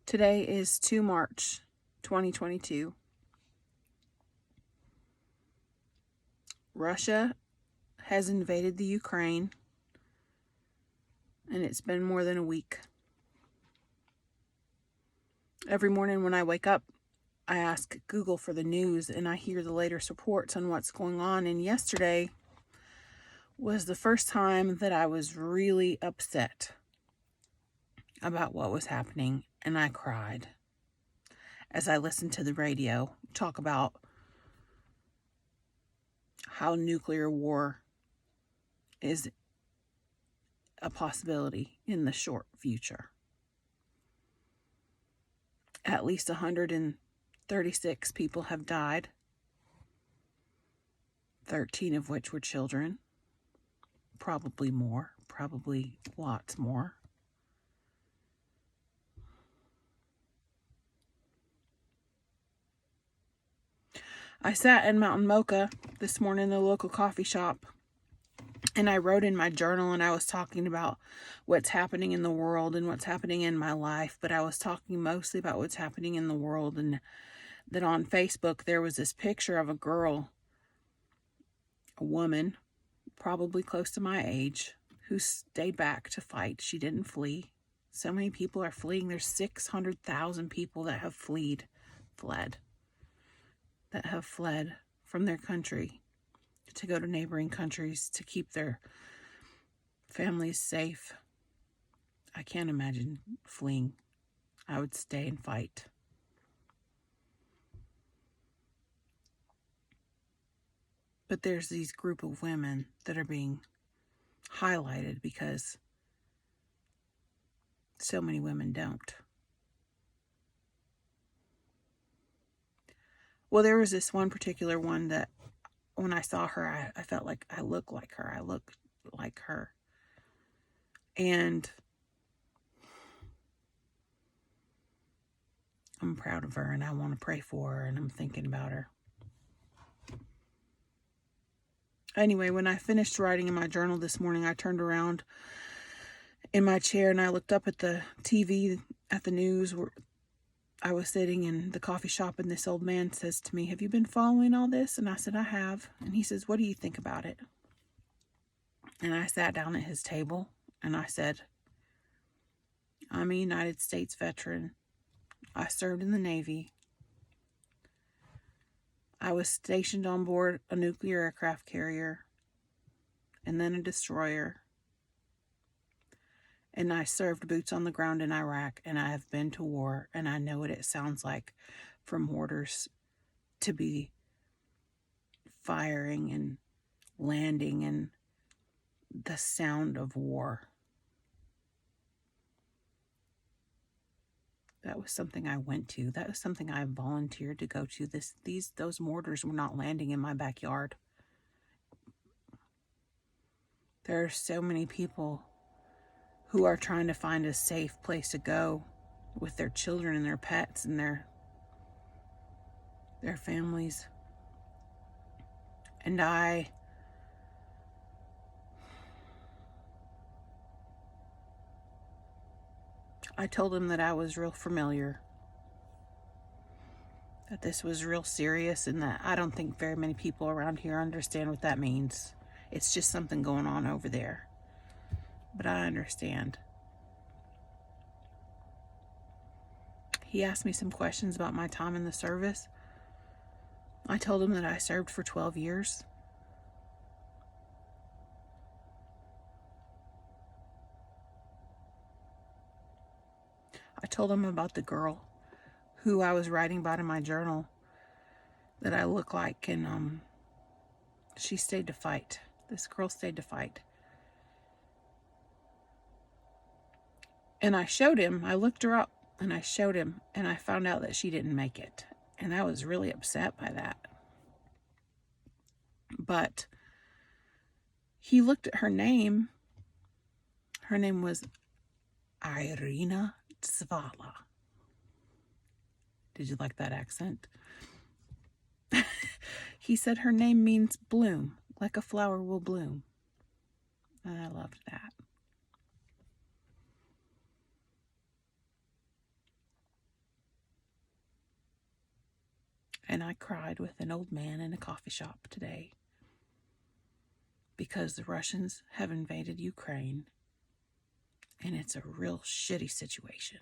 Today is 2 March 2022. Russia has invaded the Ukraine, and it's been more than a week. Every morning when I wake up, I ask Google for the news, and I hear the latest reports on what's going on. And yesterday was the first time that I was really upset about what was happening, and I cried as I listened to the radio talk about how nuclear war is a possibility in the short future. At least 136 people have died, 13 of which were children, probably more, probably lots more. I sat in Mountain Mocha this morning in the local coffee shop, and I wrote in my journal, and I was talking about what's happening in the world and what's happening in my life, but I was talking mostly about what's happening in the world. And that on Facebook there was this picture of a girl, a woman, probably close to my age, who stayed back to fight. She didn't flee. So many people are fleeing. There's 600,000 people that have fled from their country to go to neighboring countries to keep their families safe. I can't imagine fleeing. I would stay and fight. But there's these group of women that are being highlighted because so many women don't. Well, there was this one particular one that when I saw her, I felt like I looked like her. I looked like her. And I'm proud of her, and I want to pray for her, and I'm thinking about her. Anyway, when I finished writing in my journal this morning, I turned around in my chair and I looked up at the TV, at the news where I was sitting in the coffee shop, and this old man says to me, "Have you been following all this?" And I said, "I have." And he says, "What do you think about it?" And I sat down at his table and I said, "I'm a United States veteran. I served in the Navy. I was stationed on board a nuclear aircraft carrier and then a destroyer. And I served boots on the ground in Iraq, and I have been to war, and I know what it sounds like for mortars to be firing and landing and the sound of war." That was something I went to. That was something I volunteered to go to. Those mortars were not landing in my backyard. There are so many people who are trying to find a safe place to go with their children and their pets and their families. And I told him that I was real familiar, that this was real serious, and that I don't think very many people around here understand what that means. It's just something going on over there. But I understand. He asked me some questions about my time in the service. I told him that I served for 12 years. I told him about the girl who I was writing about in my journal that I look like, and she stayed to fight. This girl stayed to fight. And I showed him, I looked her up and I showed him, and I found out that she didn't make it. And I was really upset by that. But he looked at her name. Her name was Irina Zvala. Did you like that accent? He said her name means bloom, like a flower will bloom. And I loved that. And I cried with an old man in a coffee shop today because the Russians have invaded Ukraine, and it's a real shitty situation.